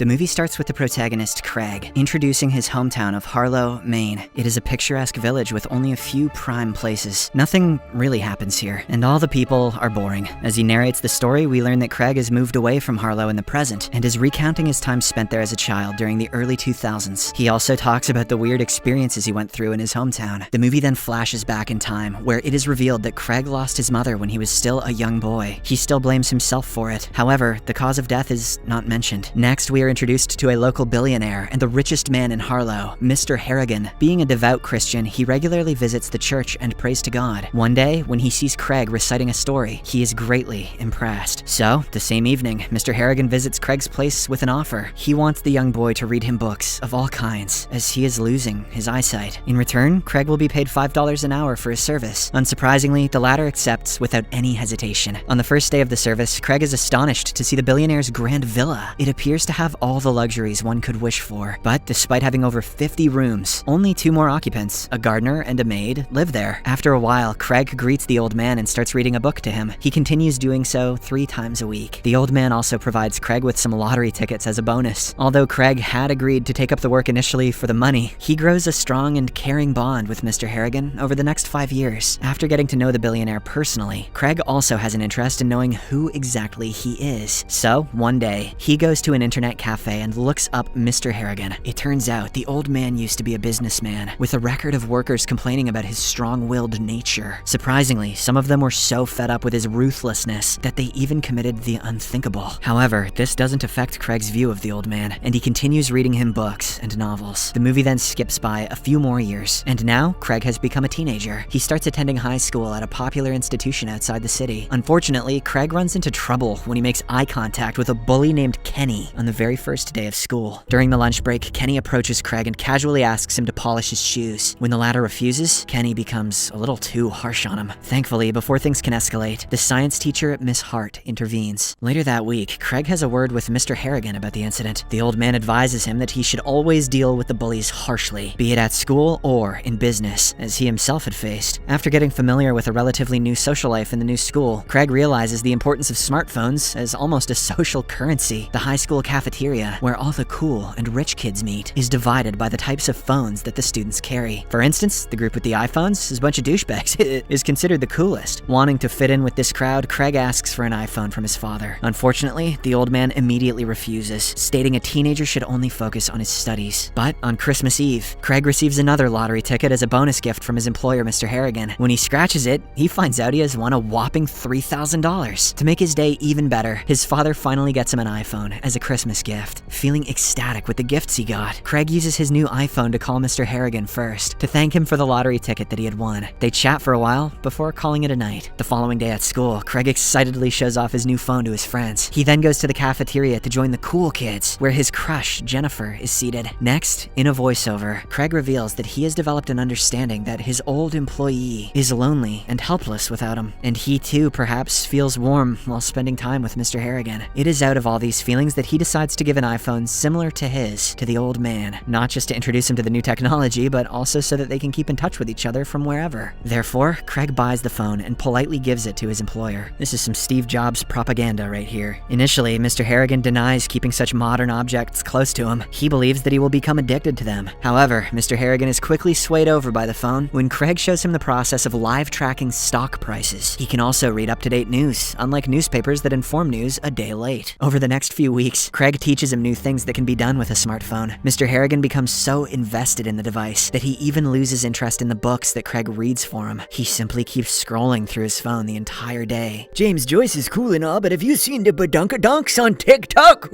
The movie starts with the protagonist, Craig, introducing his hometown of Harlow, Maine. It is a picturesque village with only a few prime places. Nothing really happens here, and all the people are boring. As he narrates the story, we learn that Craig has moved away from Harlow in the present and is recounting his time spent there as a child during the early 2000s. He also talks about the weird experiences he went through in his hometown. The movie then flashes back in time, where it is revealed that Craig lost his mother when he was still a young boy. He still blames himself for it. However, the cause of death is not mentioned. Next, we are introduced to a local billionaire and the richest man in Harlow, Mr. Harrigan. Being a devout Christian, he regularly visits the church and prays to God. One day, when he sees Craig reciting a story, he is greatly impressed. So, the same evening, Mr. Harrigan visits Craig's place with an offer. He wants the young boy to read him books of all kinds, as he is losing his eyesight. In return, Craig will be paid $5 an hour for his service. Unsurprisingly, the latter accepts without any hesitation. On the first day of the service, Craig is astonished to see the billionaire's grand villa. It appears to have all the luxuries one could wish for, but despite having over 50 rooms, only 2 more occupants, a gardener and a maid, live there. After a while, Craig greets the old man and starts reading a book to him. He continues doing so 3 times a week. The old man also provides Craig with some lottery tickets as a bonus. Although Craig had agreed to take up the work initially for the money, he grows a strong and caring bond with Mr. Harrigan over the next 5 years. After getting to know the billionaire personally, Craig also has an interest in knowing who exactly he is. So, one day, he goes to an internet cafe and looks up Mr. Harrigan. It turns out the old man used to be a businessman, with a record of workers complaining about his strong-willed nature. Surprisingly, some of them were so fed up with his ruthlessness that they even committed the unthinkable. However, this doesn't affect Craig's view of the old man, and he continues reading him books and novels. The movie then skips by a few more years, and now Craig has become a teenager. He starts attending high school at a popular institution outside the city. Unfortunately, Craig runs into trouble when he makes eye contact with a bully named Kenny on the very first day of school. During the lunch break, Kenny approaches Craig and casually asks him to polish his shoes. When the latter refuses, Kenny becomes a little too harsh on him. Thankfully, before things can escalate, the science teacher, Miss Hart, intervenes. Later that week, Craig has a word with Mr. Harrigan about the incident. The old man advises him that he should always deal with the bullies harshly, be it at school or in business, as he himself had faced. After getting familiar with a relatively new social life in the new school, Craig realizes the importance of smartphones as almost a social currency. The high school cafeteria, where all the cool and rich kids meet, is divided by the types of phones that the students carry. For instance, the group with the iPhones is a bunch of douchebags. It is considered the coolest. Wanting to fit in with this crowd, Craig asks for an iPhone from his father. Unfortunately, the old man immediately refuses, stating a teenager should only focus on his studies. But on Christmas Eve, Craig receives another lottery ticket as a bonus gift from his employer, Mr. Harrigan. When he scratches it, he finds out he has won a whopping $3,000. To make his day even better, his father finally gets him an iPhone as a Christmas gift. Feeling ecstatic with the gifts he got, Craig uses his new iPhone to call Mr. Harrigan first, to thank him for the lottery ticket that he had won. They chat for a while before calling it a night. The following day at school, Craig excitedly shows off his new phone to his friends. He then goes to the cafeteria to join the cool kids, where his crush, Jennifer, is seated. Next, in a voiceover, Craig reveals that he has developed an understanding that his old employee is lonely and helpless without him, and he too perhaps feels warm while spending time with Mr. Harrigan. It is out of all these feelings that he decides to give an iPhone similar to his to the old man, not just to introduce him to the new technology, but also so that they can keep in touch with each other from wherever. Therefore, Craig buys the phone and politely gives it to his employer. This is some Steve Jobs propaganda right here. Initially, Mr. Harrigan denies keeping such modern objects close to him. He believes that he will become addicted to them. However, Mr. Harrigan is quickly swayed over by the phone when Craig shows him the process of live tracking stock prices. He can also read up-to-date news, unlike newspapers that inform news a day late. Over the next few weeks, Craig teaches him new things that can be done with a smartphone. Mr. Harrigan becomes so invested in the device that he even loses interest in the books that Craig reads for him. He simply keeps scrolling through his phone the entire day. James Joyce is cool and all, but have you seen the badunkadunks on TikTok?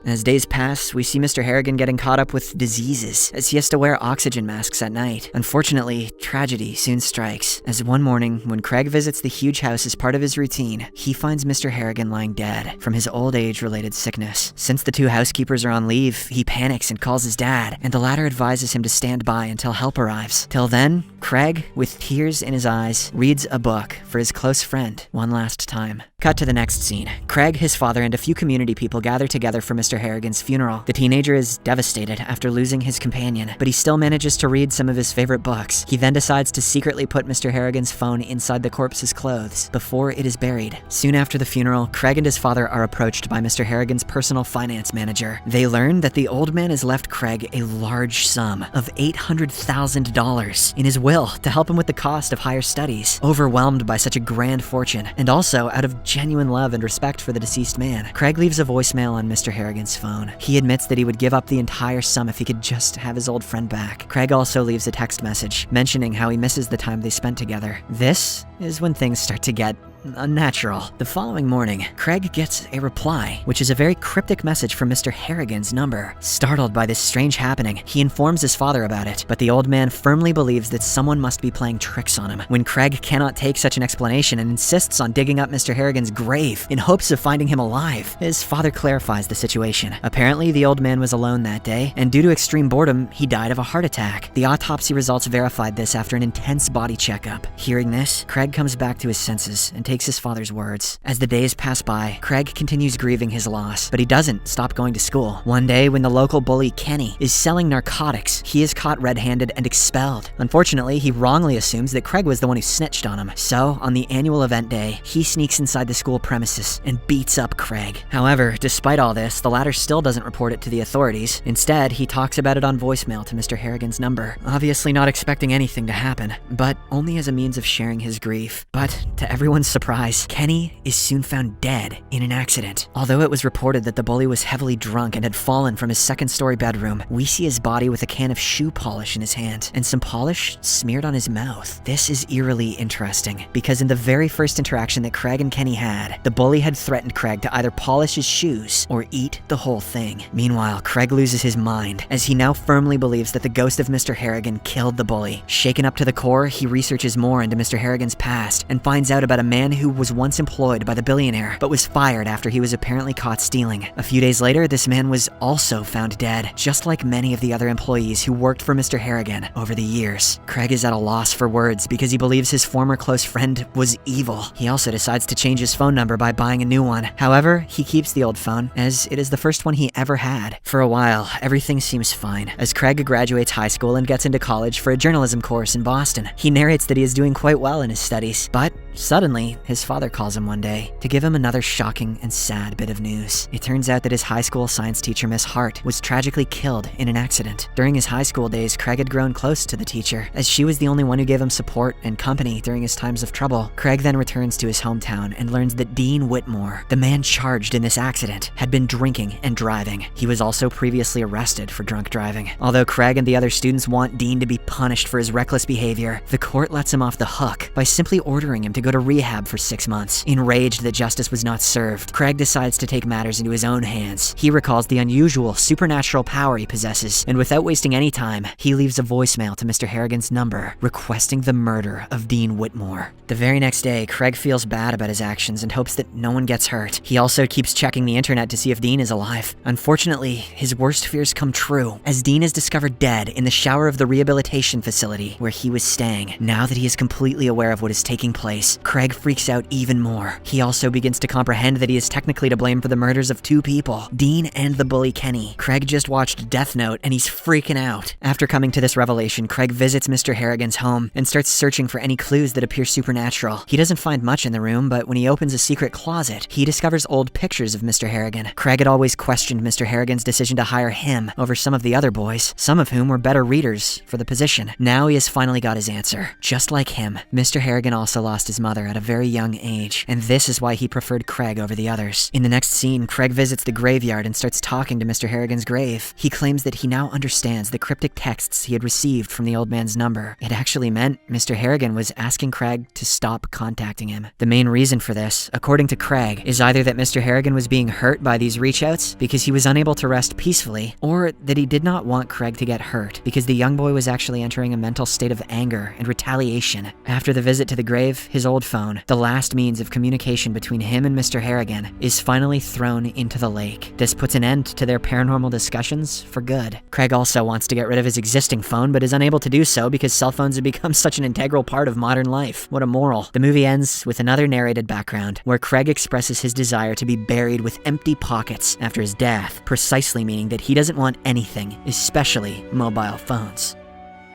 As days pass, we see Mr. Harrigan getting caught up with diseases, as he has to wear oxygen masks at night. Unfortunately, tragedy soon strikes, as one morning, when Craig visits the huge house as part of his routine, he finds Mr. Harrigan lying dead from his old age-related sickness. Since the 2 housekeepers are on leave, he panics and calls his dad, and the latter advises him to stand by until help arrives. Till then, Craig, with tears in his eyes, reads a book for his close friend one last time. Cut to the next scene. Craig, his father, and a few community people gather together for Mr. Harrigan's funeral. The teenager is devastated after losing his companion, but he still manages to read some of his favorite books. He then decides to secretly put Mr. Harrigan's phone inside the corpse's clothes before it is buried. Soon after the funeral, Craig and his father are approached by Mr. Harrigan's personal finance manager. They learn that the old man has left Craig a large sum of $800,000 in his will to help him with the cost of higher studies. Overwhelmed by such a grand fortune, and also out of genuine love and respect for the deceased man, Craig leaves a voicemail on Mr. Harrigan's phone. He admits that he would give up the entire sum if he could just have his old friend back. Craig also leaves a text message mentioning how he misses the time they spent together. This is when things start to get unnatural. The following morning, Craig gets a reply, which is a very cryptic message from Mr. Harrigan's number. Startled by this strange happening, he informs his father about it, but the old man firmly believes that someone must be playing tricks on him. When Craig cannot take such an explanation and insists on digging up Mr. Harrigan's grave in hopes of finding him alive, his father clarifies the situation. Apparently, the old man was alone that day, and due to extreme boredom, he died of a heart attack. The autopsy results verified this after an intense body checkup. Hearing this, Craig comes back to his senses and takes his father's words. As the days pass by, Craig continues grieving his loss, but he doesn't stop going to school. One day, when the local bully Kenny is selling narcotics, he is caught red-handed and expelled. Unfortunately, he wrongly assumes that Craig was the one who snitched on him. So, on the annual event day, he sneaks inside the school premises and beats up Craig. However, despite all this, the latter still doesn't report it to the authorities. Instead, he talks about it on voicemail to Mr. Harrigan's number, obviously not expecting anything to happen, but only as a means of sharing his grief. But, to everyone's surprise, Kenny is soon found dead in an accident. Although it was reported that the bully was heavily drunk and had fallen from his second-story bedroom, we see his body with a can of shoe polish in his hand and some polish smeared on his mouth. This is eerily interesting, because in the very first interaction that Craig and Kenny had, the bully had threatened Craig to either polish his shoes or eat the whole thing. Meanwhile, Craig loses his mind, as he now firmly believes that the ghost of Mr. Harrigan killed the bully. Shaken up to the core, he researches more into Mr. Harrigan's past and finds out about a man who was once employed by the billionaire, but was fired after he was apparently caught stealing. A few days later, this man was also found dead, just like many of the other employees who worked for Mr. Harrigan over the years. Craig is at a loss for words because he believes his former close friend was evil. He also decides to change his phone number by buying a new one. However, he keeps the old phone, as it is the first one he ever had. For a while, everything seems fine, as Craig graduates high school and gets into college for a journalism course in Boston. He narrates that he is doing quite well in his studies, but suddenly, his father calls him one day to give him another shocking and sad bit of news. It turns out that his high school science teacher, Miss Hart, was tragically killed in an accident. During his high school days, Craig had grown close to the teacher, as she was the only one who gave him support and company during his times of trouble. Craig then returns to his hometown and learns that Dean Whitmore, the man charged in this accident, had been drinking and driving. He was also previously arrested for drunk driving. Although Craig and the other students want Dean to be punished for his reckless behavior, the court lets him off the hook by simply ordering him to go to rehab for 6 months. Enraged that justice was not served, Craig decides to take matters into his own hands. He recalls the unusual supernatural power he possesses, and without wasting any time, he leaves a voicemail to Mr. Harrigan's number, requesting the murder of Dean Whitmore. The very next day, Craig feels bad about his actions and hopes that no one gets hurt. He also keeps checking the internet to see if Dean is alive. Unfortunately, his worst fears come true, as Dean is discovered dead in the shower of the rehabilitation facility where he was staying. Now that he is completely aware of what is taking place, Craig freaks out even more. He also begins to comprehend that he is technically to blame for the murders of 2 people, Dean and the bully Kenny. Craig just watched Death Note and he's freaking out. After coming to this revelation, Craig visits Mr. Harrigan's home and starts searching for any clues that appear supernatural. He doesn't find much in the room, but when he opens a secret closet, he discovers old pictures of Mr. Harrigan. Craig had always questioned Mr. Harrigan's decision to hire him over some of the other boys, some of whom were better readers for the position. Now he has finally got his answer. Just like him, Mr. Harrigan also lost his mother at a very young age, and this is why he preferred Craig over the others. In the next scene, Craig visits the graveyard and starts talking to Mr. Harrigan's grave. He claims that he now understands the cryptic texts he had received from the old man's number. It actually meant Mr. Harrigan was asking Craig to stop contacting him. The main reason for this, according to Craig, is either that Mr. Harrigan was being hurt by these reach-outs because he was unable to rest peacefully, or that he did not want Craig to get hurt because the young boy was actually entering a mental state of anger and retaliation. After the visit to the grave, his his old phone, the last means of communication between him and Mr. Harrigan, is finally thrown into the lake. This puts an end to their paranormal discussions for good. Craig also wants to get rid of his existing phone, but is unable to do so because cell phones have become such an integral part of modern life. What a moral. The movie ends with another narrated background, where Craig expresses his desire to be buried with empty pockets after his death, precisely meaning that he doesn't want anything, especially mobile phones.